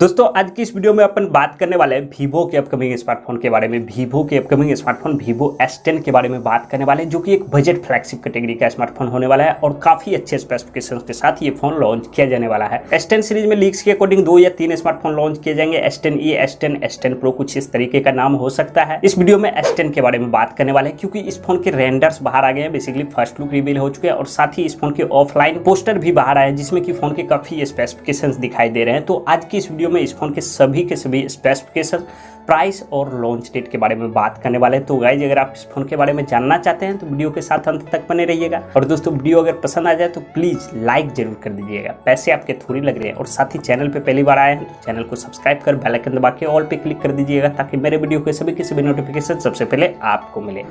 दोस्तों आज की इस वीडियो में अपन बात करने वाले हैं वीवो के अपकमिंग स्मार्टफोन के बारे में। वीवो के अपकमिंग स्मार्टफोन वीवो S10 के बारे में बात करने वाले हैं, जो कि एक बजट फ्लैगशिप कैटेगरी का स्मार्टफोन होने वाला है और काफी अच्छे स्पेसिफिकेशंस के साथ ये फोन लॉन्च किया जाने वाला है। S10 सीरीज में लीक्स के अकॉर्डिंग 2 या 3 स्मार्टफोन लॉन्च किए जाएंगे। S10e, S10, S10 Pro कुछ इस तरीके का नाम हो सकता है। इस वीडियो में S10 के बारे में बात करने वाले हैं, क्योंकि इस फोन के रेंडर्स बाहर आ गए हैं। बेसिकली फर्स्ट लुक रिवील हो चुके हैं और साथ ही इस फोन के ऑफलाइन पोस्टर भी बाहर आए, जिसमें कि फोन के काफी स्पेसिफिकेशंस दिखाई दे रहे हैं। तो आज की इस वीडियो में इस फोन के सभी स्पेसिफिकेशन, प्राइस और लॉन्च डेट के बारे में बात करने वाले हैं। तो गाइज अगर आप इस फोन के बारे में जानना चाहते हैं तो वीडियो के साथ अंत तक बने रहिएगा। और दोस्तों वीडियो अगर पसंद आ जाए तो प्लीज लाइक जरूर कर दीजिएगा, पैसे आपके थोड़ी लग रहे हैं। और साथ ही चैनल पे पहली बार आए हैं तो चैनल को सब्सक्राइब कर बेल आइकन दबा के ऑल पे क्लिक कर दीजिएगा, ताकि मेरे वीडियो के सभी नोटिफिकेशन सबसे पहले आपको मिले।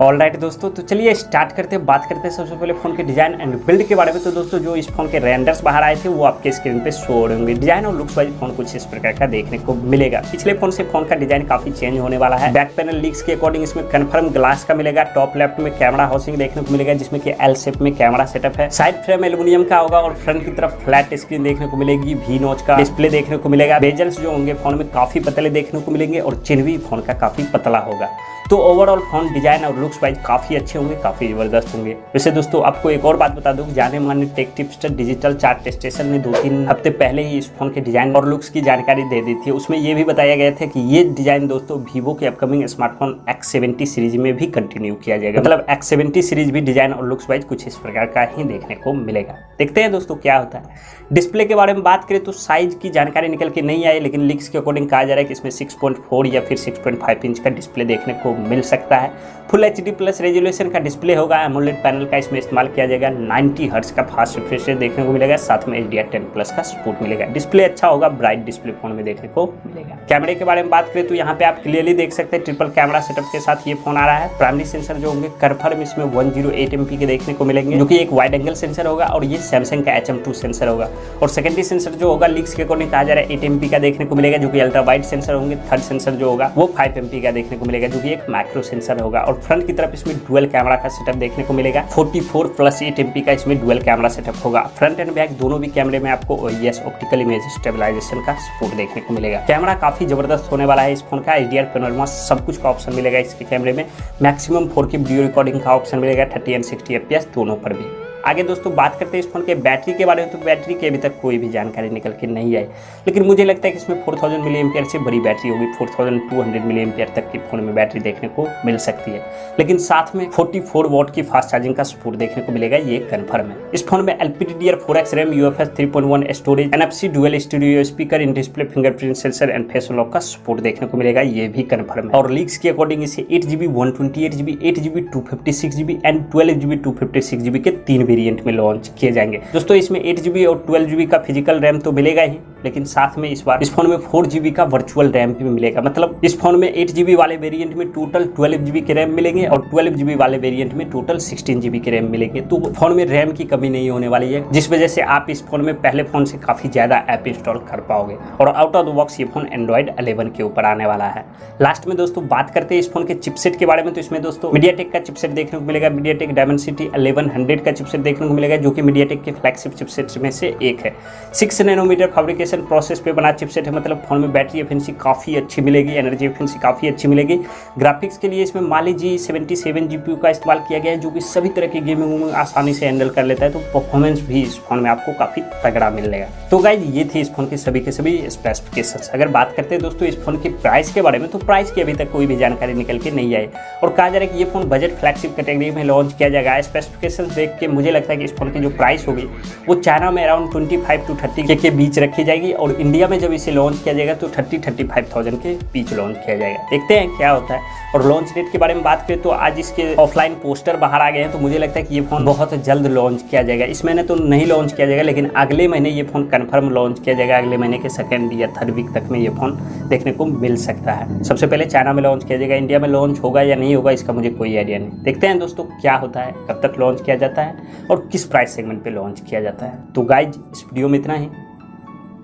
ऑल राइट दोस्तों, तो चलिए स्टार्ट करते हैं। बात करते हैं सबसे पहले फोन के डिजाइन एंड बिल्ड के बारे में। तो दोस्तों जो इस फोन के रेंडर्स बाहर आए थे वो आपके स्क्रीन पे शो हो रहे होंगे। डिजाइन और लुक्स वाइज फोन कुछ इस प्रकार का देखने को मिलेगा। पिछले फोन से फोन का डिजाइन काफी चेंज होने वाला है। बैक पैनल लीक्स के अकॉर्डिंग इसमें कन्फर्म ग्लास का मिलेगा। टॉप लेफ्ट में कैमरा हाउसिंग देखने को मिलेगा, जिसमें कि एल शेप में कैमरा सेटअप है। साइड फ्रेम एल्यूमिनियम का होगा और फ्रंट की तरफ फ्लैट स्क्रीन देखने को मिलेगी। वी नॉच का डिस्प्ले देखने को मिलेगा। बेजल्स जो होंगे फोन में काफी पतले देखने को मिलेंगे और चिन्ह भी फोन का काफी पतला होगा। तो ओवरऑल फोन डिजाइन और लुक्स वाइज काफी अच्छे होंगे, काफी जबरदस्त होंगे। वैसे दोस्तों आपको एक और बात बता दूं, जाने माने tech tipster digital chart station ने 2-3 हफ्ते पहले ही इस फोन के डिजाइन और लुक्स की जानकारी दे दी थी। उसमें ये भी बताया गया था कि ये डिजाइन दोस्तों वीवो के अपकमिंग स्मार्टफोन X70 सीरीज में भी कंटिन्यू किया जाएगा। मतलब X70 सीरीज भी डिजाइन और लुक्स वाइज कुछ इस प्रकार का ही देखने को मिलेगा। देखते हैं दोस्तों क्या होता है। डिस्प्ले के बारे में बात करें तो साइज की जानकारी निकल के नहीं आई, लेकिन लीक्स के अकॉर्डिंग कहा जा रहा है कि इसमें 6.4 या फिर 6.5 इंच का डिस्प्ले देखने को मिल सकता है। फुल HD प्लस रेजोल्यूशन का डिस्प्ले होगा। एमोलेड पैनल का इसमें इस्तेमाल किया जाएगा। 90 हर्ट्ज का फास्ट रिफ्रेश रेट देखने को मिलेगा। साथ में HDR10+ का सपोर्ट मिलेगा। डिस्प्ले अच्छा होगा, ब्राइट डिस्प्ले फोन में देखने को मिलेगा। कैमरे के बारे में बात करें तो यहाँ पे आप क्लियरली देख सकते हैं ट्रिपल कैमरा सेटअप के साथ ये फोन आ रहा है। प्राइमरी सेंसर जो होंगे कन्फर्म इसमें 108 MP के देखने को मिलेंगे, जो कि एक वाइड एंगल सेंसर होगा और ये सैमसंग का HM2 सेंसर होगा। और सेकेंडरी सेंसर जो होगा लीक्स के अकॉर्डिंग कहा जा रहा है 8 MP का देखने को मिलेगा, जो कि अल्ट्रा वाइड सेंसर होंगे। थर्ड सेंसर जो होगा वो 5 MP का देखने को मिलेगा, जो कि एक मैक्रो सेंसर होगा। और फ्रंट की तरफ इसमें डुअल कैमरा का सेटअप देखने को मिलेगा। 44+8 MP का इसमें डुअल कैमरा सेटअप होगा। फ्रंट एंड बैक दोनों भी कैमरे में आपको OIS ऑप्टिकल इमेज स्टेबलाइजेशन का सपोर्ट देखने को मिलेगा। कैमरा काफी जबरदस्त होने वाला है इस फोन का। HDR पैनोरामा सब कुछ का ऑप्शन मिलेगा इसके कैमरे में। मैक्सिमम 4K वीडियो रिकॉर्डिंग का ऑप्शन मिलेगा 30 एंड 60 FPS दोनों पर भी। आगे दोस्तों बात करते हैं इस फोन के बैटरी के बारे में। तो बैटरी की अभी तक कोई भी जानकारी निकल के नहीं आई, लेकिन मुझे लगता है कि इसमें 4000 mAh से बड़ी बैटरी होगी। 4200 mAh तक की फोन में बैटरी देखने को मिल सकती है, लेकिन साथ में 44 वॉट की फास्ट चार्जिंग का सपोर्ट देखने को मिलेगा, ये कंफर्म है। इस फोन में LPDDR4X RAM, UFS 3.1 storage, NFC dual stereo speaker, in display fingerprint sensor and face unlock का सपोर्ट देखने को मिलेगा, ये भी कंफर्म है। और लीक्स के अकॉर्डिंग इसे 8GB 128GB 8GB 256GB and 12GB 256GB के 3 वेरिएंट में लॉन्च किए जाएंगे। दोस्तों इसमें 8GB और 12GB का फिजिकल रैम तो मिलेगा ही, लेकिन साथ में इस बार इस फोन में 4GB का वर्चुअल रैम भी मिलेगा। मतलब इस फोन में 8GB वाले वेरिएंट में टोटल 12GB के रैम मिलेंगे और 12GB वाले वेरिएंट में टोटल 16GB के रैम मिलेंगे। तो फोन में रैम की कमी नहीं होने वाली है, जिस वजह से आप इस फोन में पहले फोन से काफी ज्यादा ऐप इंस्टॉल कर पाओगे। और आउट ऑफ द बॉक्स ये फोन Android 11 के ऊपर आने वाला है। लास्ट में दोस्तों बात करते हैं इस फोन के चिपसेट के बारे में। तो इसमें दोस्तों मीडियाटेक का चिपसेट देखने को मिलेगा। मीडियाटेक डायमेंसिटी 1100 का चिपसेट देखने को मिलेगा, जो कि मीडियाटेक के फ्लैगशिप चिपसेट में से एक है। 6 नैनोमीटर फैब्रिकेशन प्रोसेस पे बना चिपसेट है। मतलब फोन में बैटरी एफिशिएंसी काफी अच्छी मिलेगी, एनर्जी एफिशिएंसी काफी अच्छी मिलेगी। ग्राफिक्स के लिए इसमें Mali G77 GPU का इस्तेमाल किया गया है, जो कि सभी तरह की गेमिंग में आसानी से हैंडल कर लेता है। तो परफॉर्मेंस भी इस फोन में आपको काफी तगड़ा मिलेगा। तो गाइज ये थे इस फोन के सभी स्पेसिफिकेशंस। अगर बात करते हैं दोस्तों इस फोन के प्राइस के बारे में, तो प्राइस की अभी तक कोई भी जानकारी निकल के नहीं आई और कहा जा रहा है कि ये फोन बजट फ्लैगशिप कैटेगरी में लॉन्च किया जाएगा। स्पेसिफिकेशंस देख के मुझे लगता है कि इस फोन की जो प्राइस होगी वो चाइना में अराउंड 25 to 30 के बीच रखी जाएगी और इंडिया में जब इसे लॉन्च किया जाएगा तो 30-35,000 के बीच लॉन्च किया जाएगा। देखते हैं क्या होता है। और लॉन्च डेट के बारे में बात करें तो आज इसके ऑफलाइन पोस्टर बाहर आ गए हैं, तो मुझे लगता है कि ये फोन बहुत जल्द लॉन्च किया जाएगा। इस महीने तो नहीं लॉन्च किया जाएगा, लेकिन अगले महीने ये फोन कंफर्म लॉन्च किया जाएगा। अगले महीने के 2nd या 3rd वीक तक में ये फोन देखने को मिल सकता है। सबसे पहले चाइना में लॉन्च किया जाएगा, इंडिया में लॉन्च होगा या नहीं होगा इसका मुझे कोई आइडिया नहीं। देखते हैं दोस्तों क्या होता है, कब तक लॉन्च किया जाता है और किस प्राइस सेगमेंट पे लॉन्च किया जाता है। तो गाइज इस वीडियो में इतना ही।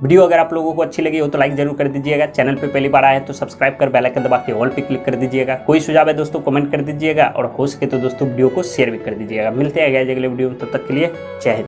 वीडियो अगर आप लोगों को अच्छी लगी हो तो लाइक जरूर कर दीजिएगा। चैनल पे पहली बार आए हैं तो सब्सक्राइब कर बेल आइकन दबा के ऑल पे क्लिक कर दीजिएगा। कोई सुझाव है दोस्तों कमेंट कर दीजिएगा और हो सके तो दोस्तों वीडियो को शेयर भी कर दीजिएगा। मिलते हैं अगले वीडियो में, तब तक के लिए जय हिंद।